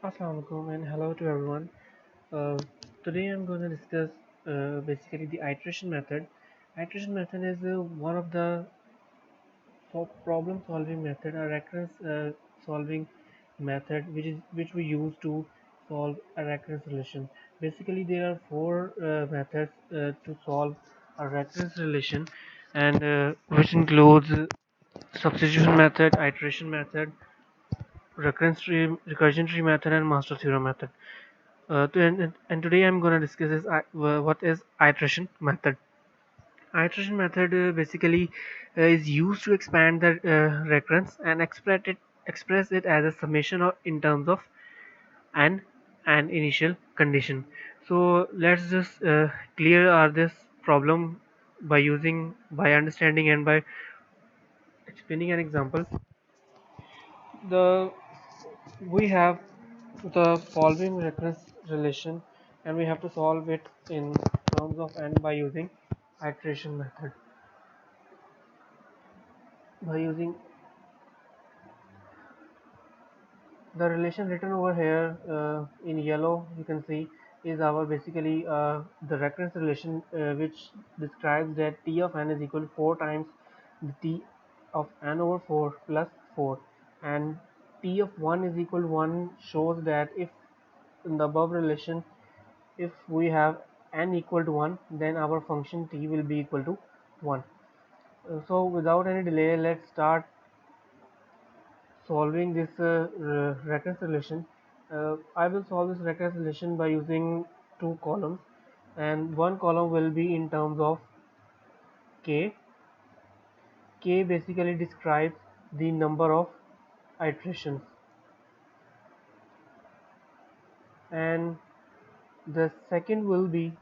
Assalamu alaikum and hello to everyone. Uh, Today I'm going to discuss basically the iteration method. Iteration method is one of the problem solving method, a recurrence solving method which we use to solve a recurrence relation. Basically, there are four methods to solve a recurrence relation, and which includes substitution method, iteration method, recursion tree method, and master theorem method. And today I'm going to discuss what is iteration method. Iteration method basically is used to expand the recurrence and express it as a summation in terms of an an initial condition. So let's just clear this problem by understanding and by explaining an example. The We have the following recurrence relation and we have to solve it in terms of n by using iteration method. By using the relation written over here in yellow, you can see is our basically the recurrence relation which describes that t of n is equal to 4 times the t of n over 4 plus 4, and t of 1 is equal to 1 shows that if in the above relation, if we have n equal to 1, then our function t will be equal to 1. So without any delay, let's start solving this recurrence relation. I will solve this recurrence relation by using two columns, and one column will be in terms of k. K basically describes the number of iterations, and the second will be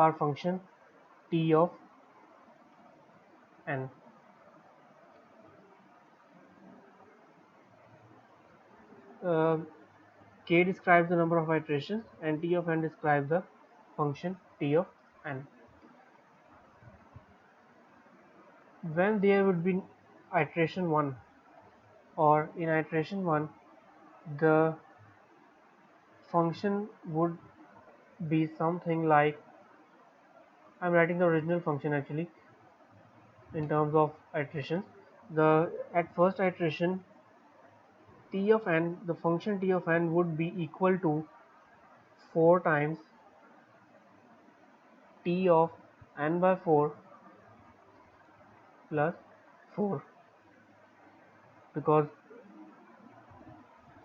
our function t of n. Uh, K describes the number of iterations and T of n describes the function T of n. When there would be iteration 1, or in iteration 1 the function would be something like, I'm writing the original function actually in terms of iterations. The At first iteration T of n, the function T of n would be equal to 4 times T of n by 4 plus 4, because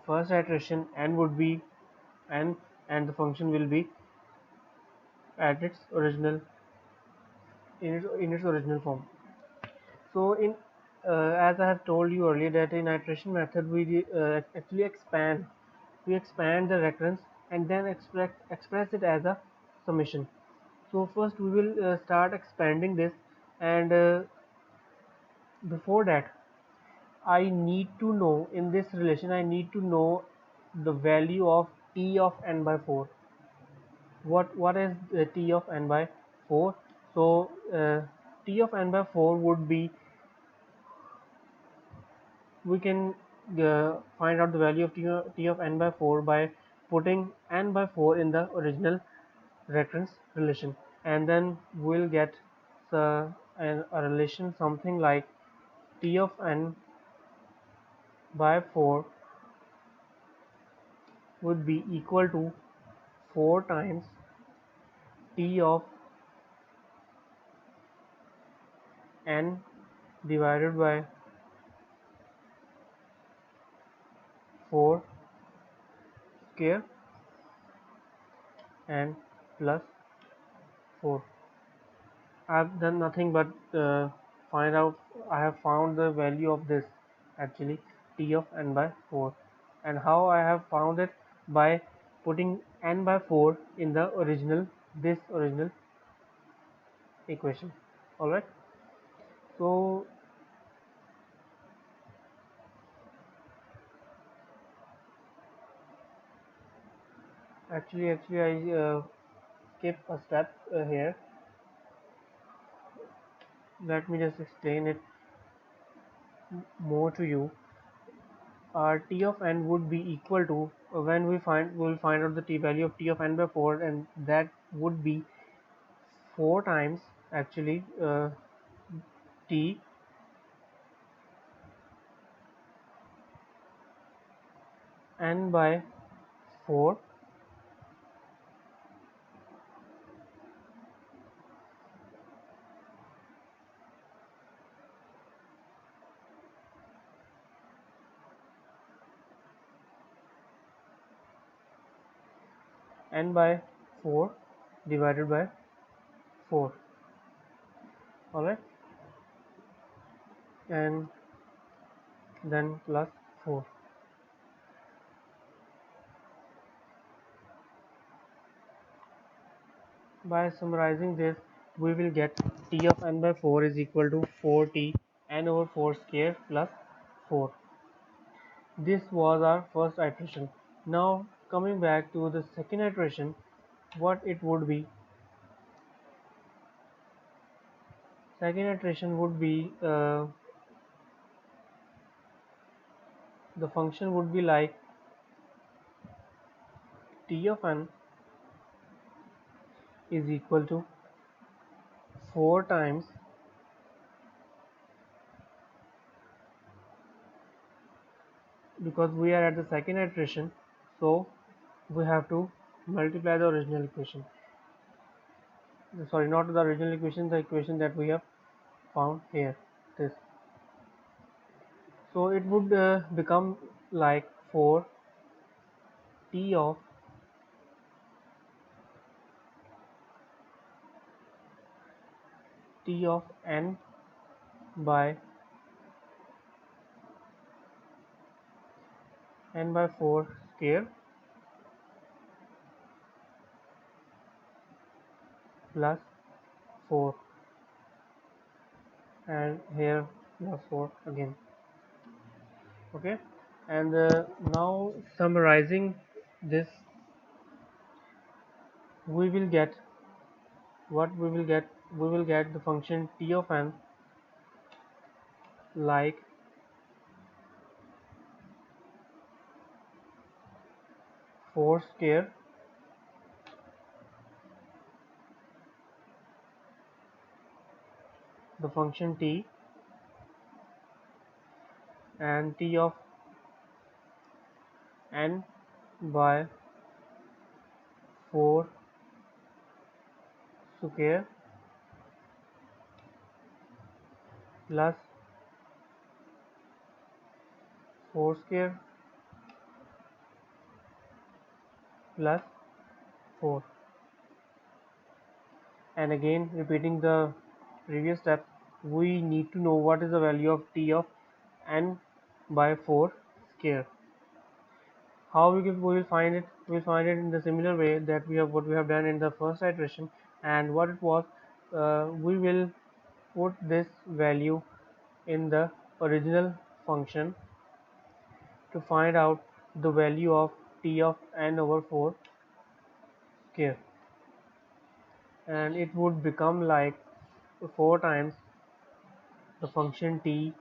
first iteration n would be n and the function will be at its original in its original form. So in as I have told you earlier that in iteration method actually expand the recurrence and then express it as a summation. So first we will start expanding this, and before that I need to know, in this relation I need to know the value of t of n by 4. What is t of n by 4? So t of n by 4 would be, we can find out the value of t of n by 4 by putting n by 4 in the original recurrence relation, and then we'll get a relation something like t of n by 4 would be equal to 4 times t of n divided by 4 square and plus 4. I've done nothing but find out. I have found the value of this actually t of n by 4, and how I have found it by putting n by 4 in the original equation. All right. So actually I skip a step here. Let me just explain it. more to you, our t of n would be equal to, when we'll find out the t value of t of n by 4, and that would be 4 times actually t n by 4 n by 4 divided by 4. Alright, and then plus 4. By summarizing this, we will get t of n by 4 is equal to 4t n over 4 square plus 4. This was our first iteration. Now coming back to the second iteration, what it would be. Second iteration would be the function would be like t of n is equal to 4 times, because we are at the second iteration, so we have to multiply the original equation. Sorry, not the original equation, the equation that we have found here, this. So it would become like 4 t of n by 4 square plus 4, and here plus 4 again. Okay, and now summarizing this, we will get what we will get. We will get the function t of n like 4 square the function t, and t of n by 4 square plus 4 square plus 4, and again repeating the previous step, we need to know what is the value of t of n by 4 square. How we will find it? We will find it in the similar way that what we have done in the first iteration, and what it was, we will put this value in the original function to find out the value of t of n over 4 square, and it would become like 4 times the function t.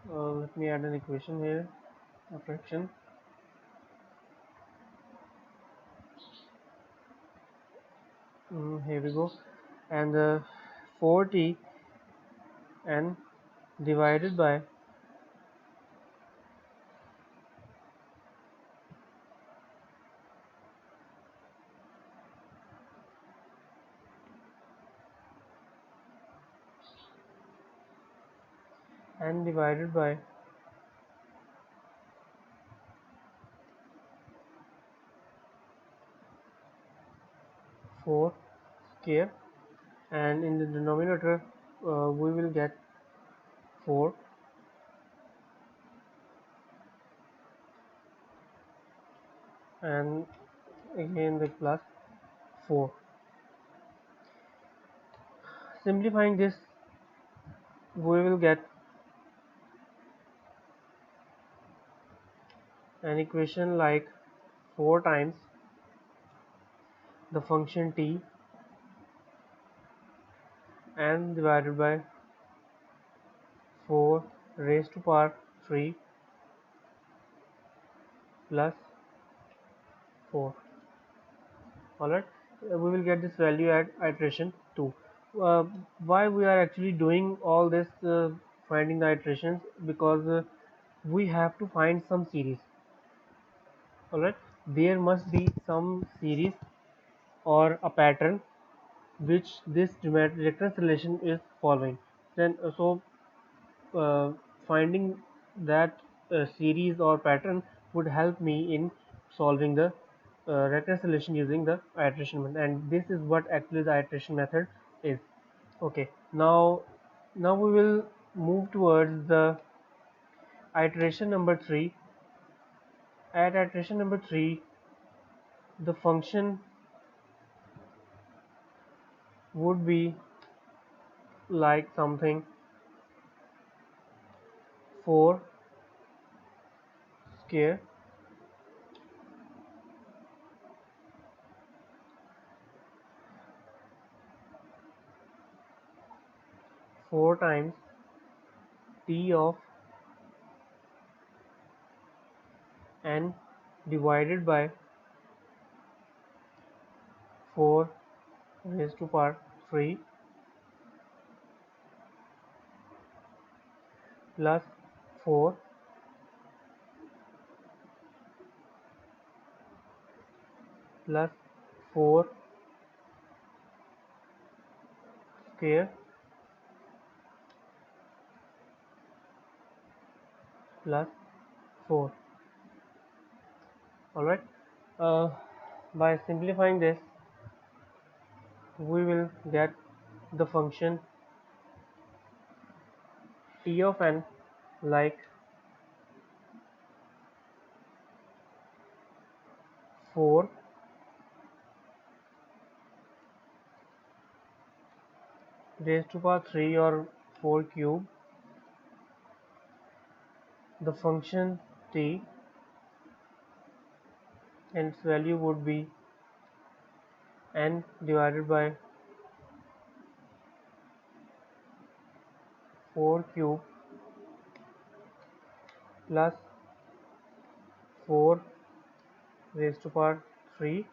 Let me add an equation here, a fraction. Here we go, and 4t n divided by n divided by 4 square, and in the denominator we will get 4, and again the plus 4. Simplifying this, we will get an equation like 4 times the function t n divided by raised to power 3 plus 4. Alright, we will get this value at iteration 2. uh, why we are actually doing all this, finding the iterations, because we have to find some series. Alright, there must be some series or a pattern which this recurrence relation is following. Then uh, finding that series or pattern would help me in solving the recurrence relation using the iteration method, and this is what actually the iteration method is. Okay, now we will move towards the iteration number 3. At iteration number 3, the function would be like something 4 square 4 times t of n divided by 4 raised to power 3 plus 4 plus 4 square plus 4. Alright, uh, by simplifying this, we will get the function t of n like 4 raised to power 3 or 4 cube. The function t and its value would be n divided by 4 cube plus 4 raised to power 3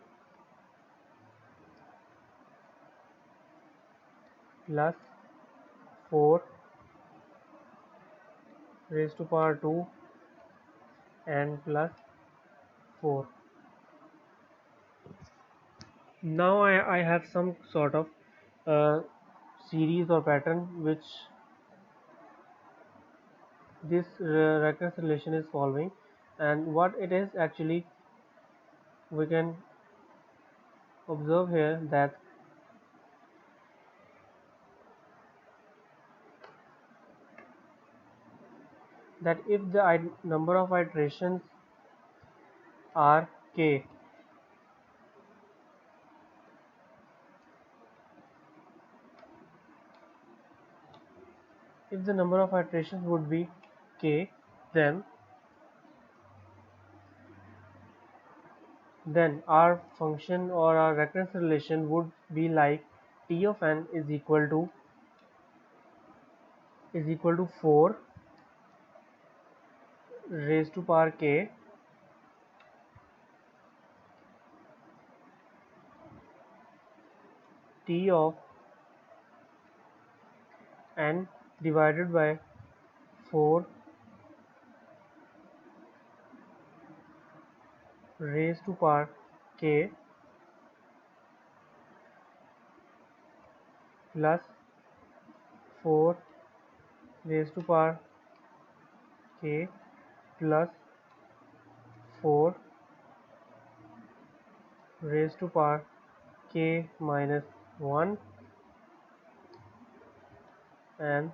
plus 4 raised to power 2 and plus 4. Now I have some sort of uh, series or pattern which this recurrence relation is following, and what it is actually, we can observe here that if the number of iterations are k, if the number of iterations would be k, then our function or our recurrence relation would be like t of n is equal to 4 raised to power k t of n divided by 4 raised to power k plus 4 raised to power k plus 4 raised to power k minus 1, and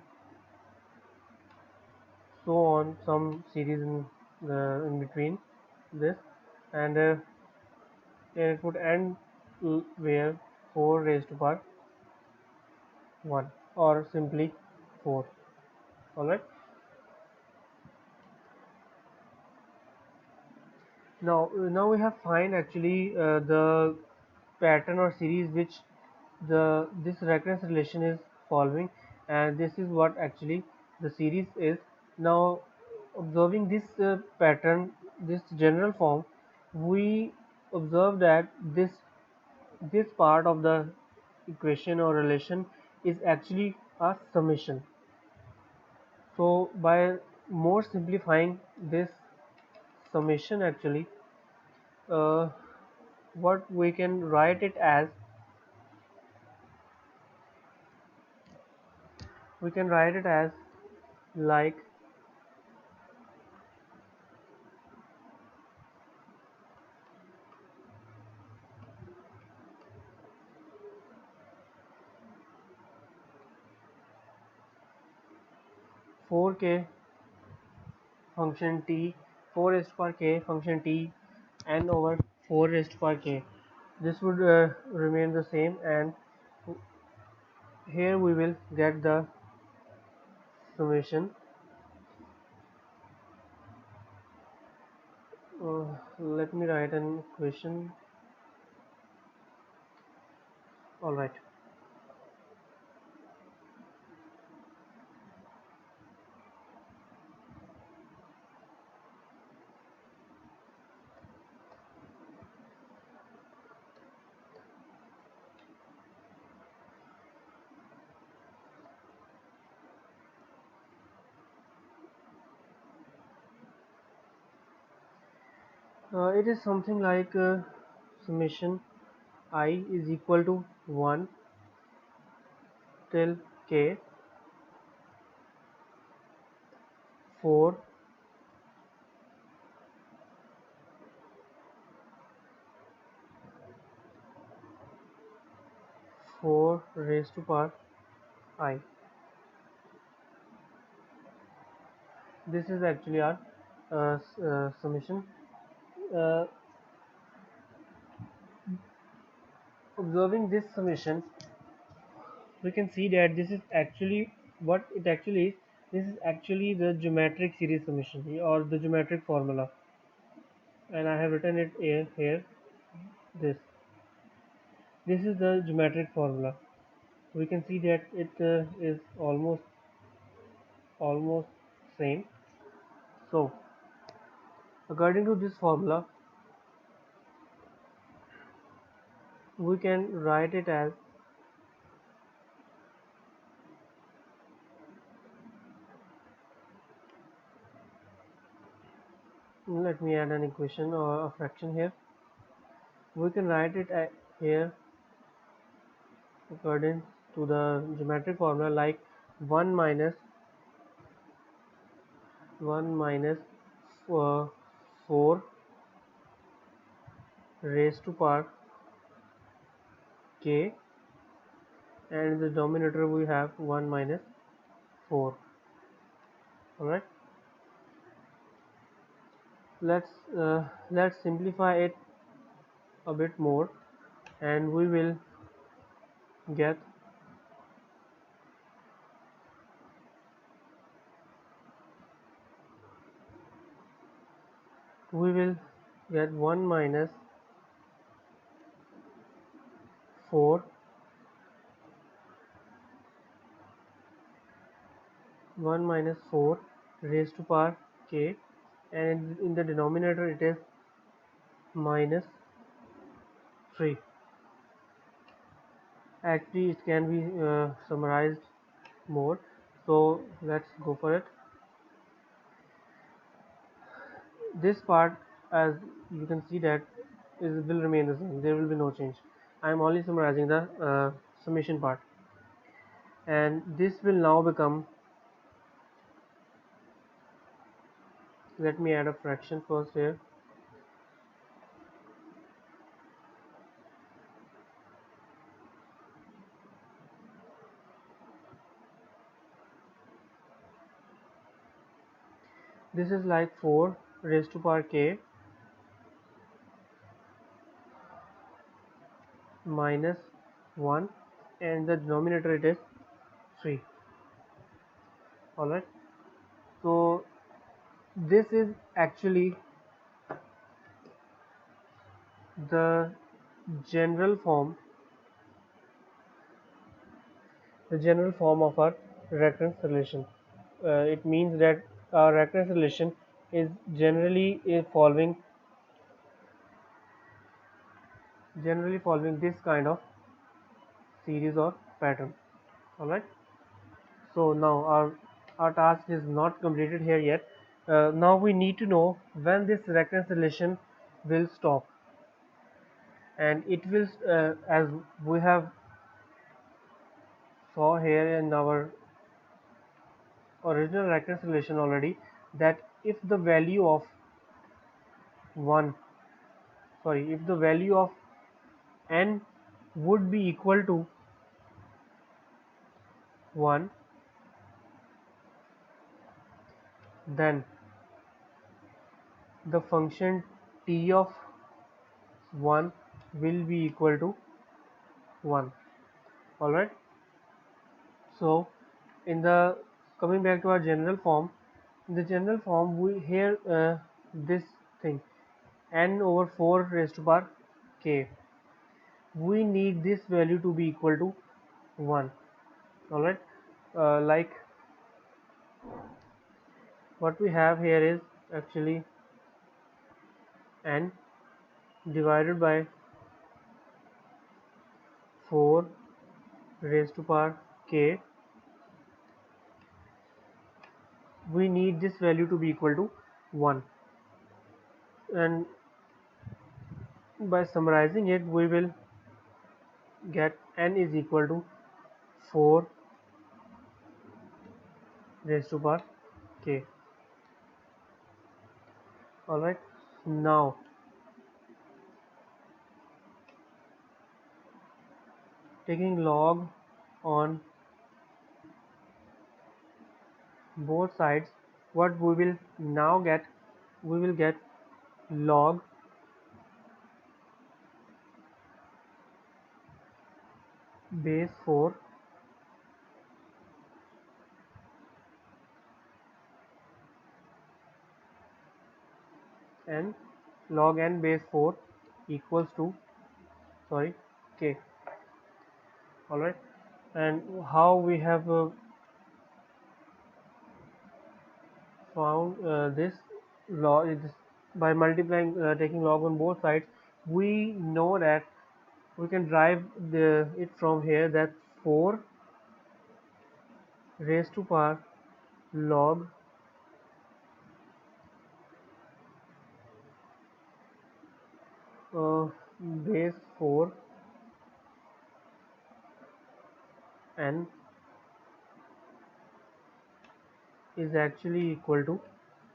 so on, some series in between this, and it would end where 4 raised to power 1 or simply 4. Alright, now we have find actually the pattern or series which this recurrence relation is following, and this is what actually the series is. Now, observing this pattern, this general form, we observe that this part of the equation or relation is actually a summation. So by more simplifying this summation, actually, uh, what we can write it as, we can write it as like 4k function t, 4 raised to power k function t, n over 4 raised to power k. This would remain the same, and here we will get the summation. Let me write an equation. Alright, it is something like summation I is equal to 1 till k 4 4 raised to power I. This is actually our summation. Uh, Observing this summation, we can see that this is actually what it actually is. This is actually the geometric series summation or the geometric formula, and I have written it here. This this is the geometric formula. We can see that it is almost same. So according to this formula, we can write it as, let me add an equation or a fraction here. We can write it here according to the geometric formula like 1 minus 1 minus 4 raised to power k, and in the denominator we have 1 minus 4. Alright, let's simplify it a bit more, and get we will get 1 minus 4 1 minus 4 raised to power k, and in the denominator it is minus 3. Actually it can be summarized more, so let's go for it. This part, as you can see, that will remain the same. There will be no change. I am only summarizing the summation part, and this will now become, let me add a fraction first here. This is like 4 raised to power k minus 1, and the denominator it is 3. Alright, so this is actually the general form of our recurrence relation. It means that our recurrence relation is generally following this kind of series or pattern. All right. So now our task is not completed here yet. Now we need to know when this recurrence relation will stop, and it will as we have saw here in our original recurrence relation already, that if the value of 1 if the value of n would be equal to 1, then the function t of 1 will be equal to 1. Alright, so in the coming back to our general form, in the general form we here this thing n over 4 raised to power k, we need this value to be equal to 1. Alright, like what we have here is actually n divided by 4 raised to power k. We need this value to be equal to 1, and by summarizing it we will get n is equal to 4 raised to power k. Alright, now taking log on both sides, what we will now get, we will get log base 4 and log n base 4 equals to k. Alright, and how we have found this log is by multiplying, taking log on both sides. We know that we can derive it from here, that 4 raised to power log uh, base 4 n is actually equal to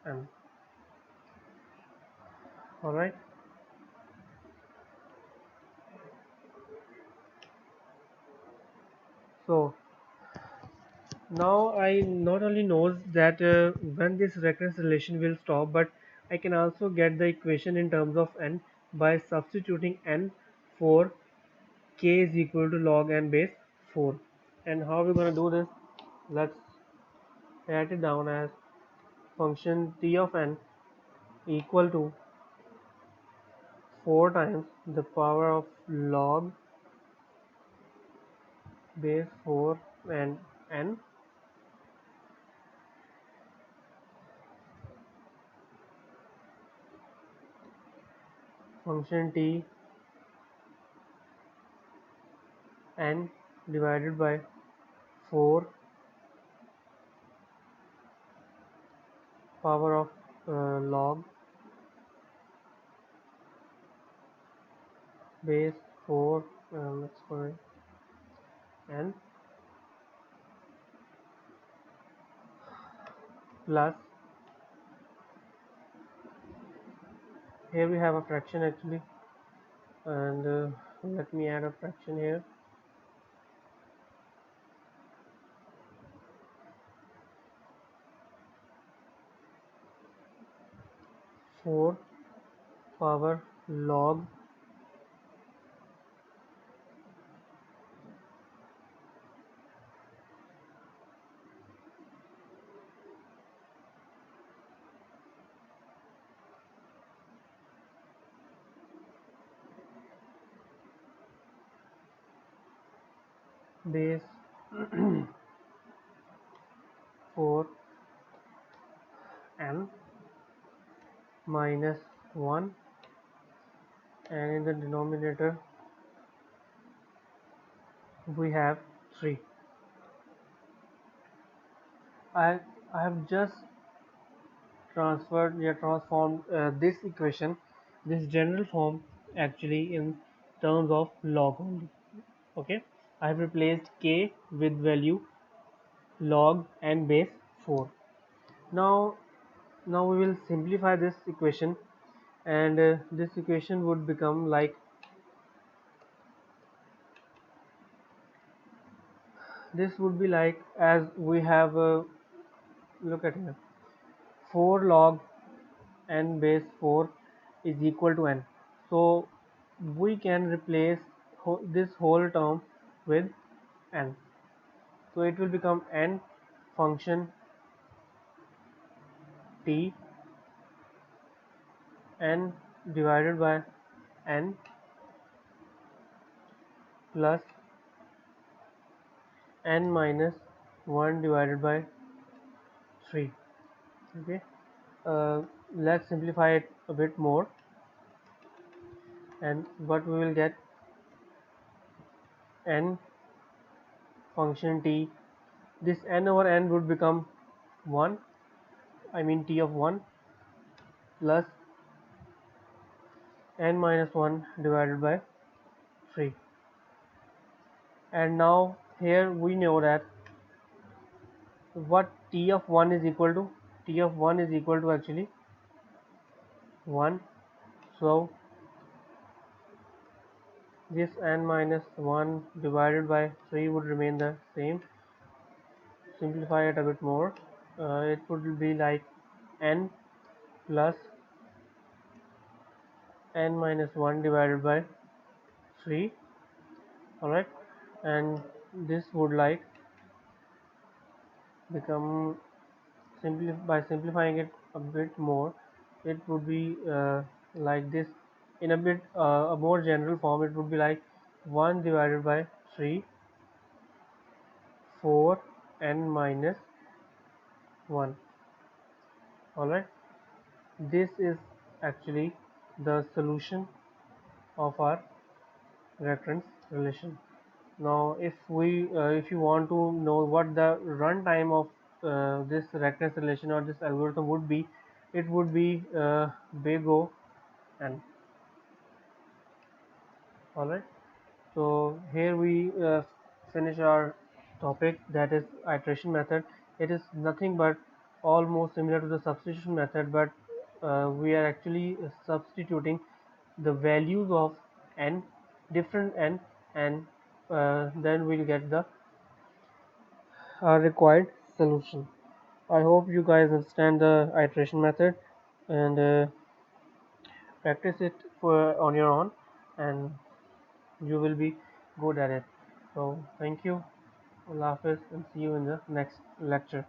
m. Alright, so now I not only knows that when this recurrence relation will stop, but I can also get the equation in terms of n by substituting n for k is equal to log n base 4. And how we're going to do this? Let's write it down as function t of n equal to 4 times the power of log base 4 and n, function t n divided by 4 power of log base 4, let's call it n, plus, here we have a fraction actually, and let me add a fraction here, 4 power log base 4 minus 1, and in the denominator we have 3. I, I have just transformed this equation, this general form, actually in terms of log only. Okay, I have replaced k with value log n base 4. Now, now we will simplify this equation, and this equation would become like this would be like, as we have look at here, 4 log n base 4 is equal to n. So we can replace this whole term with n. So it will become n function t n divided by n plus n minus 1 divided by 3. Okay, let's simplify it a bit more, and what we will get, n function t, this n over n would become 1, I mean t of 1, plus n minus 1 divided by 3. And now here we know that what t of 1 is equal to, t of 1 is equal to actually 1. So this n minus 1 divided by 3 would remain the same. Simplify it a bit more, it would be like n plus n minus 1 divided by 3. Alright, and this would like become, by simplifying it a bit more, it would be like this. In a bit a more general form, it would be like 1 divided by 3 4 n minus 1. Alright, this is actually the solution of our recurrence relation. Now if you want to know what the runtime of this recurrence relation or this algorithm would be, it would be big O n. Alright, so here we finish our topic, that is iteration method. It is nothing but almost similar to the substitution method, but we are actually substituting the values of n, different n, and then we'll get the required solution. I hope you guys understand the iteration method, and practice it on your own, and you will be good at it. So thank you, Allah Hafiz, and see you in the next lecture.